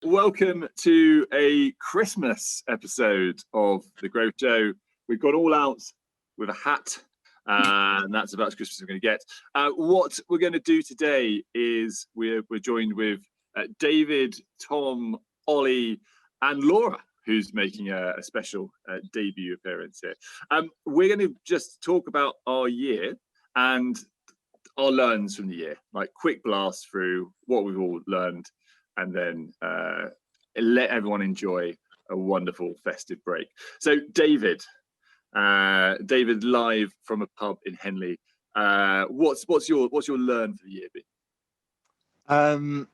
Welcome to a Christmas episode of The Growth Show. We've gone all out with a hat, and that's about as Christmas as we're going to get. What we're going to do today is we're joined with David, Tom, Ollie, and Laura, who's making a special debut appearance here. We're going to just talk about our year and our learns from the year, like quick blast through what we've all learned, and then let everyone enjoy a wonderful festive break. So David live from a pub in Henley. What's your learn for the year been?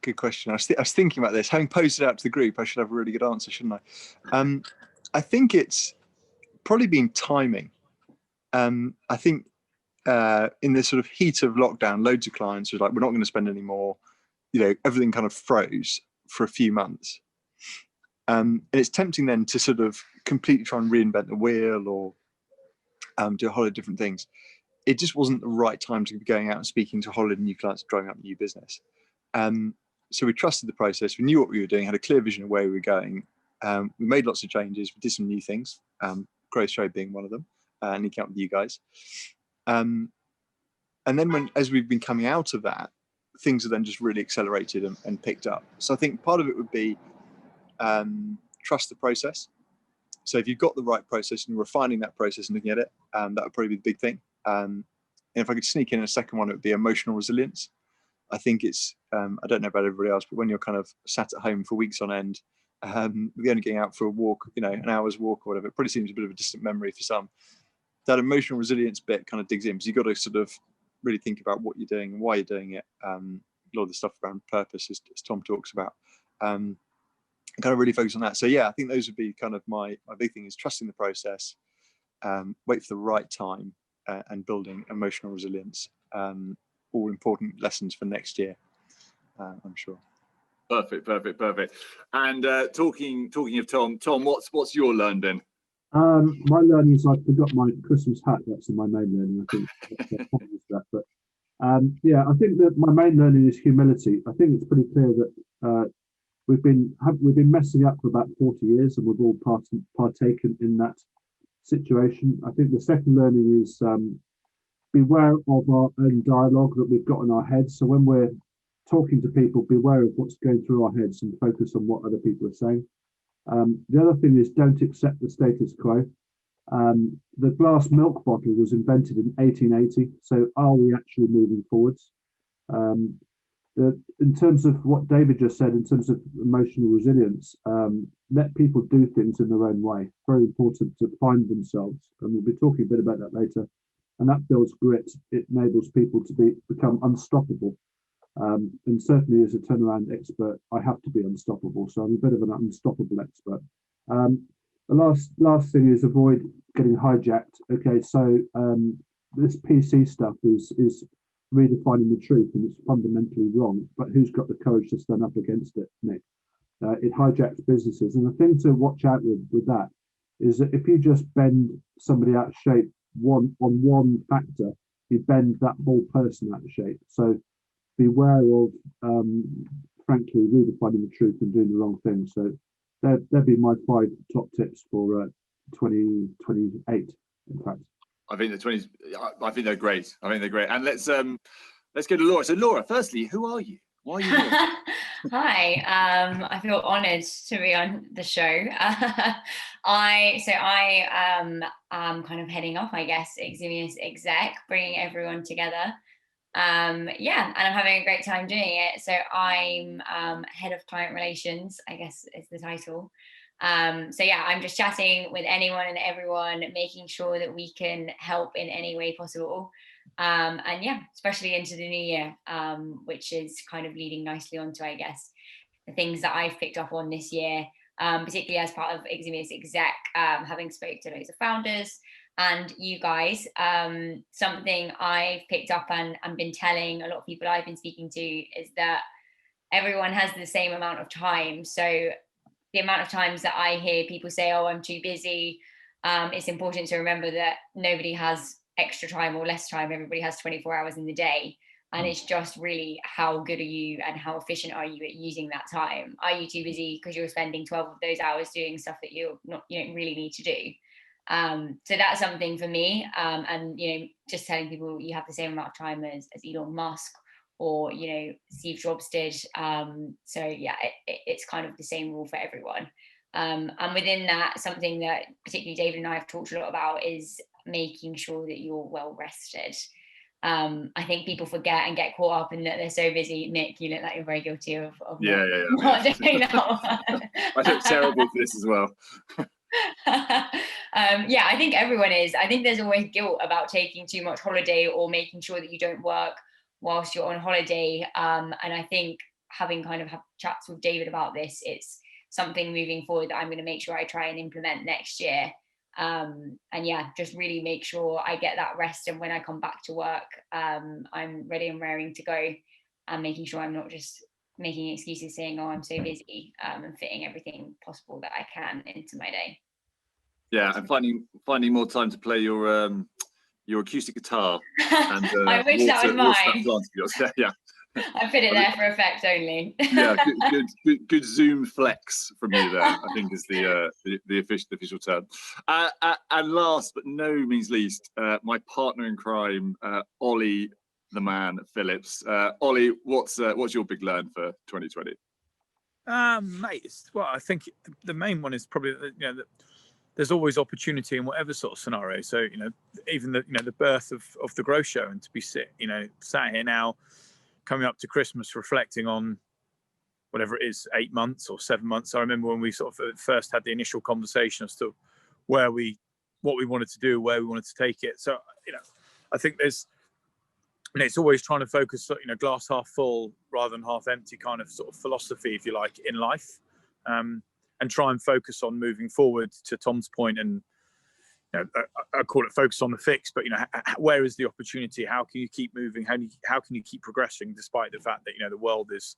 Good question. I was thinking about this. Having posted out to the group, I should have a really good answer, shouldn't I? I think it's probably been timing. I think in the sort of heat of lockdown, loads of clients were like, we're not going to spend any more. Everything kind of froze for a few months. And it's tempting then to sort of completely try and reinvent the wheel or do a whole lot of different things. It just wasn't the right time to be going out and speaking to a whole lot of new clients, driving up new business. So we trusted the process. We knew what we were doing, had a clear vision of where we were going. We made lots of changes. We did some new things, Growth Show being one of them, and linking up with you guys. And then as we've been coming out of that, things are then just really accelerated and picked up. So I think part of it would be trust the process. So if you've got the right process and you're refining that process and looking at it, that would probably be the big thing. And if I could sneak in a second one, it would be emotional resilience. I think it's, I don't know about everybody else, but when you're kind of sat at home for weeks on end, we're only getting out for a walk, an hour's walk or whatever, it probably seems a bit of a distant memory for some. That emotional resilience bit kind of digs in, because you've got to sort of really think about what you're doing and why you're doing it. A lot of the stuff around purpose, as Tom talks about, kind of really focus on that. So yeah, I think those would be kind of my big thing, is trusting the process, wait for the right time, and building emotional resilience. All important lessons for next year, I'm sure. Perfect. And talking of Tom, what's your learn then? My learning is I forgot my Christmas hat. That's my main learning. I think that. But I think that my main learning is humility. I think it's pretty clear that we've been messing up for about 40 years, and we've all partaken in that situation. I think the second learning is beware of our own dialogue that we've got in our heads. So when we're talking to people, beware of what's going through our heads and focus on what other people are saying. The other thing is, don't accept the status quo. The glass milk bottle was invented in 1880. So are we actually moving forwards? In terms of what David just said, in terms of emotional resilience, let people do things in their own way. Very important to find themselves. And we'll be talking a bit about that later. And that builds grit. It enables people to become unstoppable. And certainly as a turnaround expert, I have to be unstoppable. So I'm a bit of an unstoppable expert. The last thing is avoid getting hijacked. Okay, so this PC stuff is redefining the truth, and it's fundamentally wrong. But who's got the courage to stand up against it, Nick? It hijacks businesses. And the thing to watch out with that is that if you just bend somebody out of shape on one factor, you bend that whole person out of shape. So beware of, frankly, redefining the truth and doing the wrong thing. So that'd be my 5 top tips for 2028, in fact. I think they're great. And let's go to Laura. So Laura, firstly, who are you? Why are you here? Hi, I feel honoured to be on the show. I am kind of heading off, I guess, Eximius Exec, bringing everyone together. And I'm having a great time doing it. So I'm head of client relations, I guess is the title. I'm just chatting with anyone and everyone, making sure that we can help in any way possible. Especially into the new year, which is kind of leading nicely onto, I guess, the things that I've picked up on this year, particularly as part of Eximius Exec, having spoke to loads of founders and you guys. Something I've picked up and been telling a lot of people I've been speaking to is that everyone has the same amount of time. So the amount of times that I hear people say, oh, I'm too busy, it's important to remember that nobody has extra time or less time. Everybody has 24 hours in the day. And it's just really how good are you and how efficient are you at using that time? Are you too busy because you're spending 12 of those hours doing stuff that you don't really need to do? So that's something for me. And just telling people you have the same amount of time as Elon Musk or Steve Jobs did. So yeah, it's kind of the same rule for everyone. And within that, something that particularly David and I have talked a lot about is making sure that you're well rested. I think people forget and get caught up in that they're so busy. Nick, you look like you're very guilty of not doing that one. I look terrible for this as well. Yeah, I think everyone is. I think there's always guilt about taking too much holiday or making sure that you don't work whilst you're on holiday. And I think having kind of had chats with David about this, it's something moving forward that I'm going to make sure I try and implement next year. And yeah, just really make sure I get that rest, and when I come back to work, I'm ready and raring to go, and making sure I'm not just making excuses saying, oh, I'm so busy, and fitting everything possible that I can into my day. Yeah, and finding more time to play your acoustic guitar. And, I wish that was mine. Yeah. I put it there for effect only. Yeah, good Zoom flex from you there, I think is the official term. And last but no means least, my partner in crime, Ollie, the man, Phillips. Ollie, what's your big learn for 2020? Mate, well, I think the main one is probably that there's always opportunity in whatever sort of scenario. So even the birth of the Growth Show, and to be sat here now, coming up to Christmas, reflecting on whatever it is, 8 months or 7 months. I remember when we sort of first had the initial conversation as to what we wanted to do, where we wanted to take it. So, I think there's, it's always trying to focus, glass half full rather than half empty kind of sort of philosophy, if you like, in life, and try and focus on moving forward, to Tom's point. And I call it focus on the fix, but where is the opportunity? How can you keep moving? How can you keep progressing despite the fact that the world is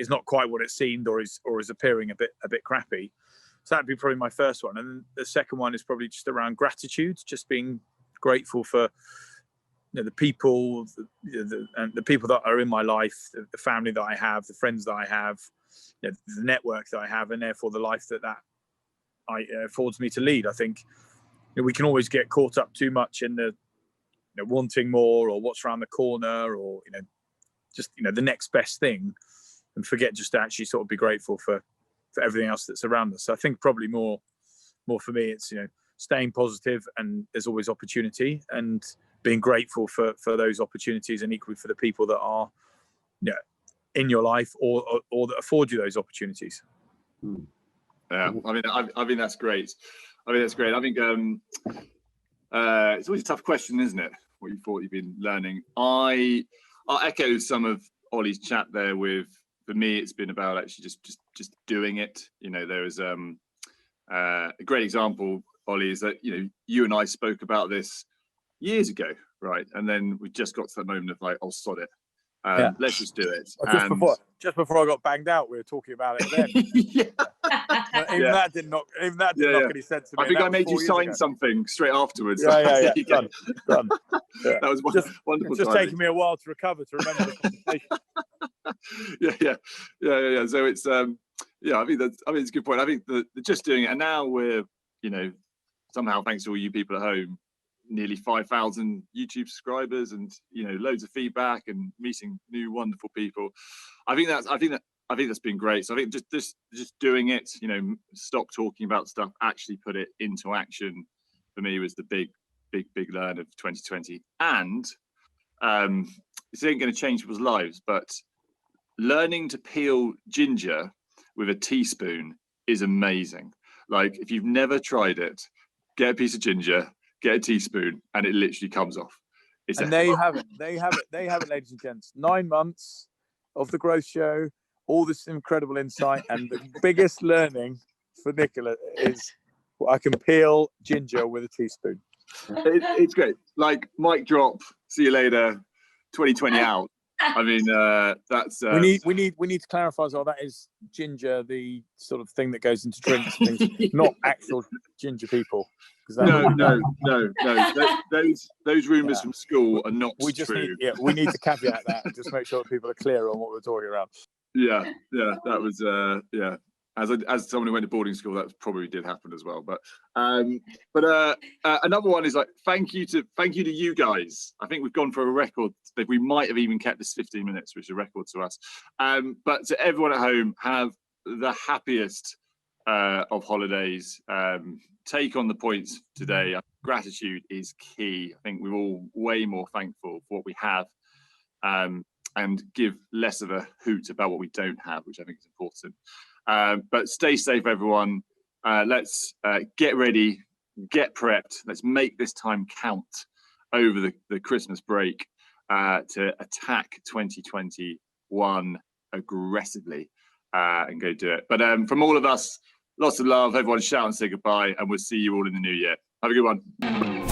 not quite what it seemed, or is appearing a bit crappy? So that'd be probably my first one. And then the second one is probably just around gratitude, just being grateful for the people, and the people that are in my life, the family that I have, the friends that I have, the network that I have, and therefore the life that affords me to lead. I think we can always get caught up too much in the wanting more, or what's around the corner, or just the next best thing, and forget just to actually sort of be grateful for everything else that's around us. So I think probably more for me, it's staying positive, and there's always opportunity, and being grateful for those opportunities, and equally for the people that are in your life or that afford you those opportunities. Yeah, I mean that's great. I think it's always a tough question, isn't it? What you thought you've been learning. I'll echo some of Ollie's chat there. For me, it's been about actually just doing it. There was a great example, Ollie, is that you and I spoke about this years ago, right? And then we just got to that moment of like, oh, sod it. Let's just do it. Just before I got banged out, we were talking about it then. Even that didn't knock any sense to me. I think I made you sign something straight afterwards. Yeah. Done. Yeah. That was wonderful. Just taking me a while to recover, to remember the conversation. Yeah. So it's I think it's a good point. I think that just doing it, and now we're somehow, thanks to all you people at home, nearly 5,000 YouTube subscribers, and loads of feedback and meeting new wonderful people. I think that's been great. So I think just doing it, stop talking about stuff, actually put it into action, for me was the big learn of 2020. And this ain't going to change people's lives, but learning to peel ginger with a teaspoon is amazing. Like, if you've never tried it, get a piece of ginger, get a teaspoon, and it literally comes off. They have it, ladies and gents. 9 months of the Growth Show, all this incredible insight, and the biggest learning for Nicola is I can peel ginger with a teaspoon. It's great. Like, mic drop. See you later. 2020 out. I mean, that's. We need to clarify as well. That is ginger, the sort of thing that goes into drinks, things, not actual ginger people. No. Those rumours from school are not we just true. we need to caveat that and just make sure people are clear on what we're talking about. Yeah, that was As someone who went to boarding school, that probably did happen as well. But another one is like thank you to you guys. I think we've gone for a record. We might have even kept this 15 minutes, which is a record to us. But to everyone at home, have the happiest of holidays. Take on the points today. Gratitude is key. I think we're all way more thankful for what we have, and give less of a hoot about what we don't have, which I think is important. But stay safe, everyone. Let's get ready, get prepped. Let's make this time count over the Christmas break to attack 2021 aggressively and go do it. But from all of us, lots of love. Everyone shout and say goodbye, and we'll see you all in the new year. Have a good one.